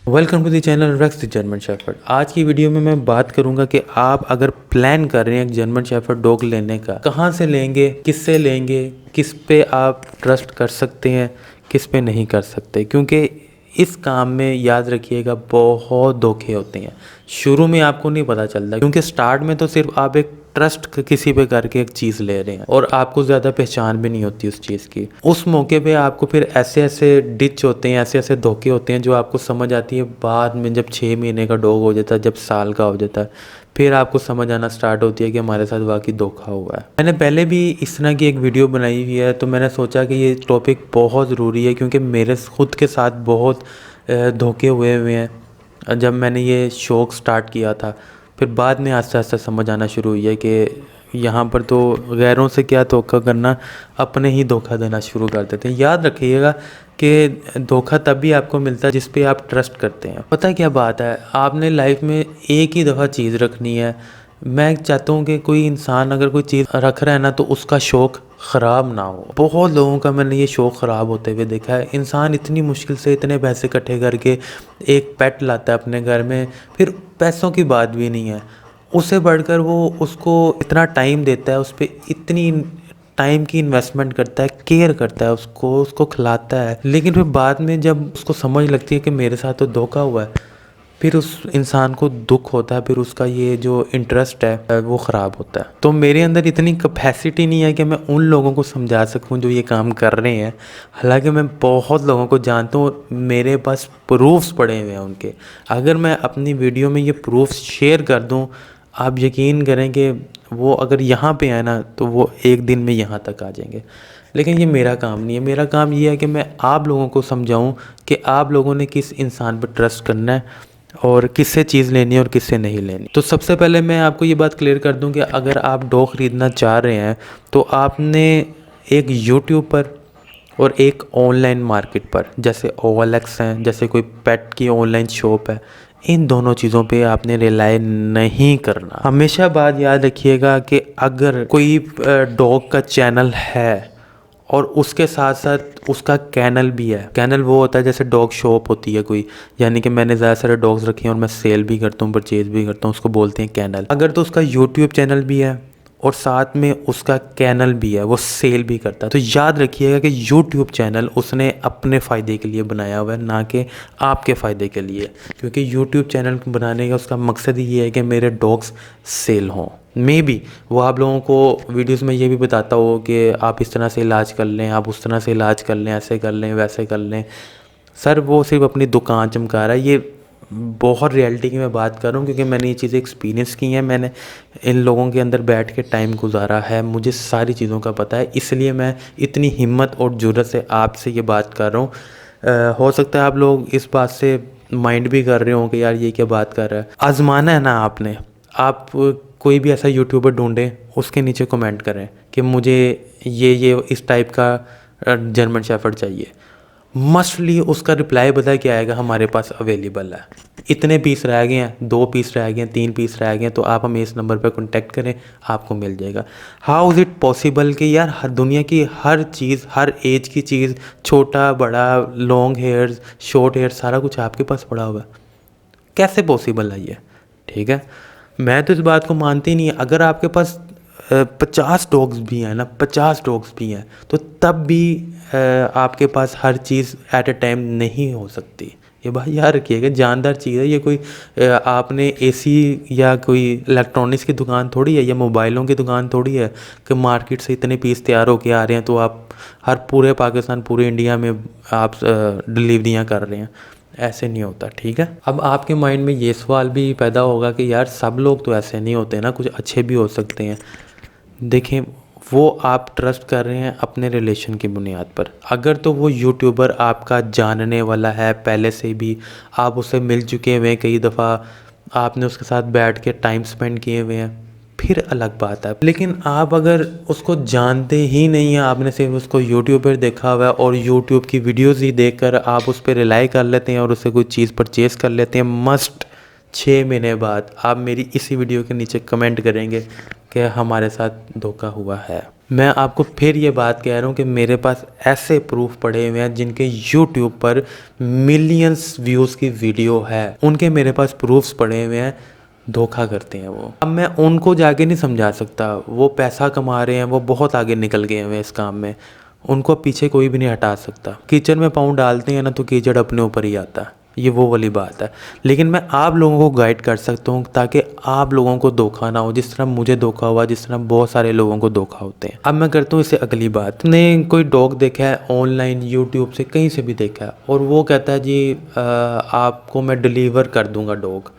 Welcome to the channel Rex the German shepherd. आज की video में मैं बात करूंगा कि आप अगर प्लान कर रहे हैं एक जर्मन शेफर्ड डॉग लेने का, कहां से लेंगे, किससे लेंगे, किस पे आप ट्रस्ट कर सकते हैं, किस पे नहीं कर सकते। क्योंकि इस काम में याद रखिएगा बहुत धोखे होते हैं। शुरू में आपको नहीं पता चलता क्योंकि स्टार्ट में तो सिर्फ आप एक ट्रस्ट किसी पे करके एक चीज़ ले रहे हैं और आपको ज़्यादा पहचान भी नहीं होती उस चीज़ की। उस मौके पे आपको फिर ऐसे ऐसे डिच होते हैं, ऐसे ऐसे धोखे होते हैं जो आपको समझ आती है बाद में, जब 6 महीने का डॉग हो जाता है, जब साल का हो जाता है, फिर आपको समझ आना स्टार्ट होती है कि हमारे साथ वाकई धोखा हुआ है। मैंने पहले भी इस तरह की एक वीडियो बनाई हुई है, तो मैंने सोचा कि ये टॉपिक बहुत ज़रूरी है क्योंकि मेरे खुद के साथ बहुत धोखे हुए हैं जब मैंने ये शौक़ स्टार्ट किया था। फिर बाद में आस्ते आस्ते समझ आना शुरू हुई है कि यहाँ पर तो गैरों से क्या धोखा करना, अपने ही धोखा देना शुरू कर देते हैं। याद रखिएगा कि धोखा तब भी आपको मिलता है जिस पे आप ट्रस्ट करते हैं। पता क्या बात है, आपने लाइफ में एक ही दफ़ा चीज़ रखनी है। मैं चाहता हूँ कि कोई इंसान अगर कोई चीज़ रख रहा है ना, तो उसका शौक़ ख़राब ना हो। बहुत लोगों का मैंने ये शौक़ ख़राब होते हुए देखा है। इंसान इतनी मुश्किल से इतने पैसे इकट्ठे करके एक पेट लाता है अपने घर में, फिर पैसों की बात भी नहीं है, उससे बढ़कर वो उसको इतना टाइम देता है, उस पर इतनी टाइम की इन्वेस्टमेंट करता है, केयर करता है, उसको खिलाता है। लेकिन फिर बाद में जब उसको समझ लगती है कि मेरे साथ तो धोखा हुआ है, फिर उस इंसान को दुख होता है, फिर उसका ये जो इंटरेस्ट है वो ख़राब होता है। तो मेरे अंदर इतनी कैपेसिटी नहीं है कि मैं उन लोगों को समझा सकूं जो ये काम कर रहे हैं। हालांकि मैं बहुत लोगों को जानता हूँ, मेरे पास प्रूफ्स पड़े हुए हैं उनके। अगर मैं अपनी वीडियो में ये प्रूफ्स शेयर कर दूँ, आप यकीन करें कि वो अगर यहाँ पे आए ना, तो वो एक दिन में यहाँ तक आ जाएंगे। लेकिन ये मेरा काम नहीं है। मेरा काम ये है कि मैं आप लोगों को समझाऊं कि आप लोगों ने किस इंसान पर ट्रस्ट करना है और किससे चीज़ लेनी है और किससे नहीं लेनी। तो सबसे पहले मैं आपको ये बात क्लियर कर दूं कि अगर आप डॉग ख़रीदना चाह रहे हैं तो आपने एक यूट्यूब पर और एक ऑनलाइन मार्केट पर, जैसे OLX हैं, जैसे कोई पेट की ऑनलाइन शॉप है, इन दोनों चीज़ों पे आपने रिलाई नहीं करना। हमेशा बात याद रखिएगा कि अगर कोई डॉग का चैनल है और उसके साथ साथ उसका कैनल भी है। कैनल वो होता है जैसे डॉग शॉप होती है कोई, यानी कि मैंने ज़्यादा सारे डॉग्स रखे हैं और मैं सेल भी करता हूँ, परचेज़ भी करता हूँ, उसको बोलते हैं कैनल। अगर तो उसका यूट्यूब चैनल भी है और साथ में उसका कैनल भी है, वो सेल भी करता है, तो याद रखिएगा कि यूट्यूब चैनल उसने अपने फ़ायदे के लिए बनाया हुआ है, ना कि आपके फ़ायदे के लिए। क्योंकि यूट्यूब चैनल बनाने का उसका मकसद ये है कि मेरे डॉग्स सेल हों। मे बी वो आप लोगों को वीडियोस में ये भी बताता हो कि आप इस तरह से इलाज कर लें, आप उस तरह से इलाज कर लें, ऐसे कर लें, वैसे कर लें। सर वो सिर्फ अपनी दुकान चमका रहा है। ये बहुत रियलिटी की मैं बात कर रहा हूँ क्योंकि मैंने ये चीज़ें एक्सपीरियंस की हैं। मैंने इन लोगों के अंदर बैठ के टाइम गुजारा है, मुझे सारी चीज़ों का पता है। इसलिए मैं इतनी हिम्मत और जुर्रत से आपसे ये बात कर रहा हूँ। हो सकता है आप लोग इस बात से माइंड भी कर रहे हो कि यार ये क्या बात कर रहा है। आजमाना है ना आपने। आप कोई भी ऐसा यूट्यूबर ढूंढें, उसके नीचे कमेंट करें कि मुझे ये इस टाइप का जर्मन शेफर्ड चाहिए। मस्टली उसका रिप्लाई पता क्या आएगा, हमारे पास अवेलेबल है, इतने पीस रह गए हैं, 2 पीस रह गए हैं, 3 पीस रह गए हैं, तो आप हमें इस नंबर पर कांटेक्ट करें, आपको मिल जाएगा। हाउ इज़ इट पॉसिबल कि यार हर दुनिया की हर चीज़, हर एज की चीज़, छोटा बड़ा, लॉन्ग हेयर्स, शॉर्ट हेयर, सारा कुछ आपके पास पड़ा हुआ है? कैसे पॉसिबल है ये? ठीक है, मैं तो इस बात को मानती नहीं। अगर आपके पास 50 डॉग्स भी हैं ना, 50 डॉग्स भी हैं, तो तब भी आपके पास हर चीज़ एट ए टाइम नहीं हो सकती। ये बात याद रखिएगा, जानदार चीज़ है ये। कोई आपने AC या कोई इलेक्ट्रॉनिक्स की दुकान थोड़ी है, या मोबाइलों की दुकान थोड़ी है कि मार्केट से इतने पीस तैयार होके आ रहे हैं तो आप हर पूरे पाकिस्तान, पूरे इंडिया में आप डिलीवरियाँ कर रहे हैं। ऐसे नहीं होता, ठीक है। अब आपके माइंड में ये सवाल भी पैदा होगा कि यार सब लोग तो ऐसे नहीं होते ना, कुछ अच्छे भी हो सकते हैं। देखें, वो आप ट्रस्ट कर रहे हैं अपने रिलेशन की बुनियाद पर। अगर तो वो यूट्यूबर आपका जानने वाला है, पहले से भी आप उससे मिल चुके हुए हैं, कई दफ़ा आपने उसके साथ बैठ के टाइम स्पेंड किए हुए हैं, फिर अलग बात है। लेकिन आप अगर उसको जानते ही नहीं हैं, आपने सिर्फ उसको यूट्यूब पर देखा हुआ है और यूट्यूब की वीडियोज़ ही देखकर आप उस पर रिलाई कर लेते हैं और उससे कोई चीज़ परचेज़ कर लेते हैं, मस्ट 6 महीने बाद आप मेरी इसी वीडियो के नीचे कमेंट करेंगे कि हमारे साथ धोखा हुआ है। मैं आपको फिर ये बात कह रहा हूँ कि मेरे पास ऐसे प्रूफ पड़े हुए हैं जिनके YouTube पर मिलियंस व्यूज़ की वीडियो है, उनके मेरे पास प्रूफ्स पड़े हुए हैं, धोखा करते हैं वो। अब मैं उनको जाके नहीं समझा सकता, वो पैसा कमा रहे हैं, वो बहुत आगे निकल गए हुए हैं इस काम में, उनको पीछे कोई भी नहीं हटा सकता। कीचड़ में पाँव डालते हैं ना तो कीचड़ अपने ऊपर ही आता है, ये वो वाली बात है। लेकिन मैं आप लोगों को गाइड कर सकता हूँ ताकि आप लोगों को धोखा ना हो, जिस तरह मुझे धोखा हुआ, जिस तरह बहुत सारे लोगों को धोखा होते हैं। अब मैं करता हूँ इससे अगली बात। ने कोई डॉग देखा है ऑनलाइन, यूट्यूब से कहीं से भी देखा है, और वो कहता है जी आपको मैं डिलीवर कर दूँगा डॉग,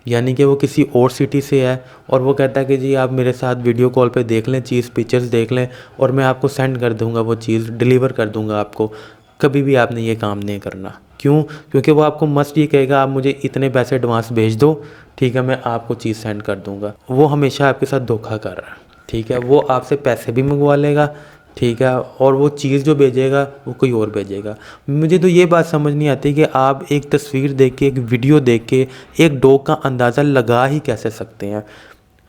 यानी कि वो किसी और सिटी से है और वो कहता है कि जी आप मेरे साथ वीडियो कॉल पे देख लें, चीज़ पिक्चर्स देख लें और मैं आपको सेंड कर दूंगा, वो चीज़ डिलीवर कर दूंगा आपको। कभी भी आपने ये काम नहीं करना। क्यों? क्योंकि वो आपको मस्ट ये कहेगा आप मुझे इतने पैसे एडवांस भेज दो, ठीक है, मैं आपको चीज़ सेंड कर दूंगा। वो हमेशा आपके साथ धोखा कर रहा है, ठीक है। वो आपसे पैसे भी मंगवा लेगा, ठीक है, और वो चीज़ जो भेजेगा वो कोई और भेजेगा। मुझे तो ये बात समझ नहीं आती कि आप एक तस्वीर देख के, एक वीडियो देख के एक डॉग का अंदाज़ा लगा ही कैसे सकते हैं।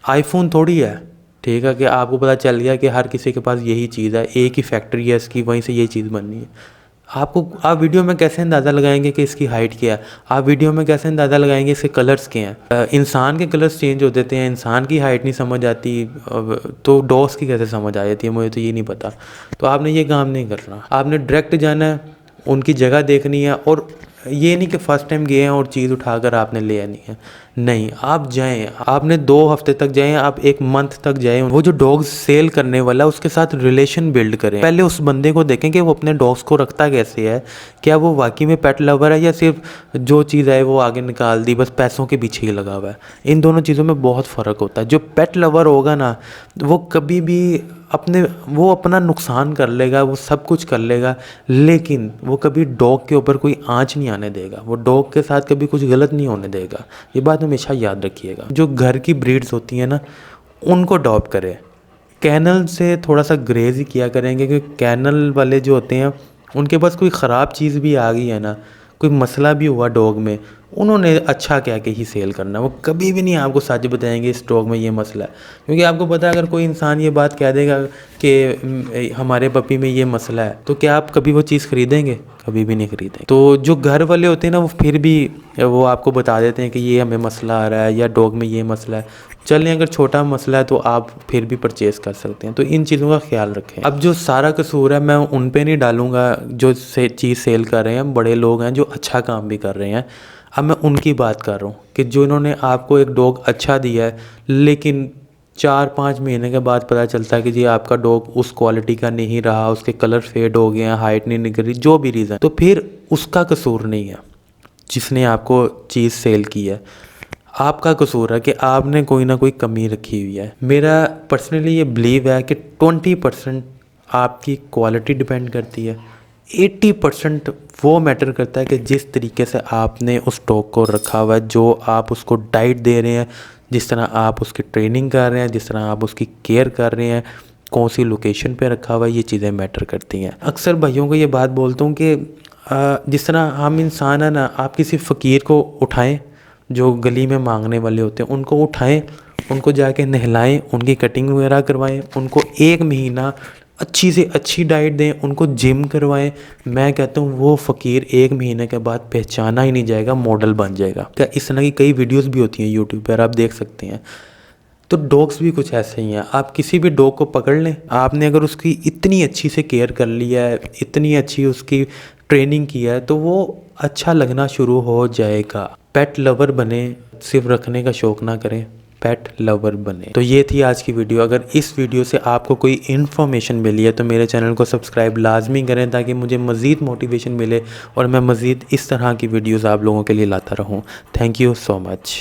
आईफोन थोड़ी है, ठीक है, कि आपको पता चल गया कि हर किसी के पास यही चीज़ है, एक ही फैक्ट्री है इसकी, वहीं से ये चीज़ बननी है। आप वीडियो में कैसे अंदाज़ा लगाएंगे कि इसकी हाइट क्या है? आप वीडियो में कैसे अंदाज़ा लगाएंगे इसके कलर्स क्या हैं? इंसान के कलर्स चेंज हो देते हैं, इंसान की हाइट नहीं समझ आती, तो डॉग्स की कैसे समझ आ जाती है? मुझे तो ये नहीं पता। तो आपने ये काम नहीं करना, आपने डायरेक्ट जाना है, उनकी जगह देखनी है, और ये नहीं कि फ़र्स्ट टाइम गए हैं और चीज़ उठाकर आपने ले आनी है। नहीं, आप जाएं, आपने 2 हफ्ते तक जाएं, आप 1 मंथ तक जाएं, वो जो डॉग्स सेल करने वाला है उसके साथ रिलेशन बिल्ड करें। पहले उस बंदे को देखें कि वो अपने डॉग्स को रखता कैसे है, क्या वो वाकई में पेट लवर है या सिर्फ जो चीज़ है वो आगे निकाल दी, बस पैसों के पीछे ही लगा हुआ है। इन दोनों चीज़ों में बहुत फ़र्क होता है। जो पेट लवर होगा ना, वो कभी भी वो अपना नुकसान कर लेगा, वो सब कुछ कर लेगा, लेकिन वो कभी डॉग के ऊपर कोई आँच नहीं आने देगा, वो डॉग के साथ कभी कुछ गलत नहीं होने देगा। ये बात हमेशा याद रखिएगा। जो घर की ब्रीड्स होती हैं ना, उनको अडॉप्ट करें। कैनल से थोड़ा सा ग्रेज ही किया करेंगे, क्योंकि कैनल वाले जो होते हैं उनके पास कोई ख़राब चीज़ भी आ गई है ना, कोई मसला भी हुआ डॉग में, उन्होंने अच्छा कह के ही सेल करना। वो कभी भी नहीं आपको सच बताएंगे इस डॉग में ये मसला है, क्योंकि आपको पता है अगर कोई इंसान ये बात कह देगा कि हमारे पपी में ये मसला है, तो क्या आप कभी वो चीज़ ख़रीदेंगे? कभी भी नहीं खरीदेंगे। तो जो घर वाले होते हैं ना, वो फिर भी वो आपको बता देते हैं कि ये हमें मसला आ रहा है या डॉग में ये मसला है। चलें, अगर छोटा मसला है तो आप फिर भी परचेज़ कर सकते हैं। तो इन चीज़ों का ख्याल रखें। अब जो सारा कसूर है मैं उन पे नहीं डालूंगा जो चीज़ सेल कर रहे हैं, बड़े लोग हैं जो अच्छा काम भी कर रहे हैं। अब मैं उनकी बात कर रहा हूँ कि जो इन्होंने आपको एक डॉग अच्छा दिया है, लेकिन 4-5 महीने के बाद पता चलता है कि जी आपका डॉग उस क्वालिटी का नहीं रहा, उसके कलर फेड हो गए हैं, हाइट नहीं निकल रही, जो भी रीज़न, तो फिर उसका कसूर नहीं है जिसने आपको चीज़ सेल की है, आपका कसूर है कि आपने कोई ना कोई कमी रखी हुई है। मेरा पर्सनली ये बिलीव है कि 20% आपकी क्वालिटी डिपेंड करती है, 80% वो मैटर करता है कि जिस तरीके से आपने उस डॉग को रखा हुआ है, जो आप उसको डाइट दे रहे हैं, जिस तरह आप उसकी ट्रेनिंग कर रहे हैं, जिस तरह आप उसकी केयर कर रहे हैं, कौन सी लोकेशन पे रखा हुआ है, ये चीज़ें मैटर करती हैं। अक्सर भाइयों को ये बात बोलता हूँ कि जिस तरह हम इंसान है ना, आप किसी फ़कीर को उठाएं जो गली में मांगने वाले होते हैं, उनको उठाएं, उनको जाके नहलाएं, उनकी कटिंग वगैरह करवाएं, उनको 1 महीना अच्छी से अच्छी डाइट दें, उनको जिम करवाएं। मैं कहता हूँ वो फ़कीर 1 महीने के बाद पहचाना ही नहीं जाएगा, मॉडल बन जाएगा। क्या इस तरह की कई वीडियोस भी होती हैं यूट्यूब पर, आप देख सकते हैं। तो डॉग्स भी कुछ ऐसे ही हैं। आप किसी भी डॉग को पकड़ लें, आपने अगर उसकी इतनी अच्छी से केयर कर लिया है, इतनी अच्छी उसकी ट्रेनिंग की है, तो वो अच्छा लगना शुरू हो जाएगा। पेट लवर बने, सिर्फ रखने का शौक़ ना करें, पेट लवर बने। तो ये थी आज की वीडियो। अगर इस वीडियो से आपको कोई इन्फॉर्मेशन मिली है तो मेरे चैनल को सब्सक्राइब लाजमी करें, ताकि मुझे मज़ीद मोटिवेशन मिले और मैं मज़ीद इस तरह की वीडियोज़ आप लोगों के लिए लाता रहूँ। Thank you so much.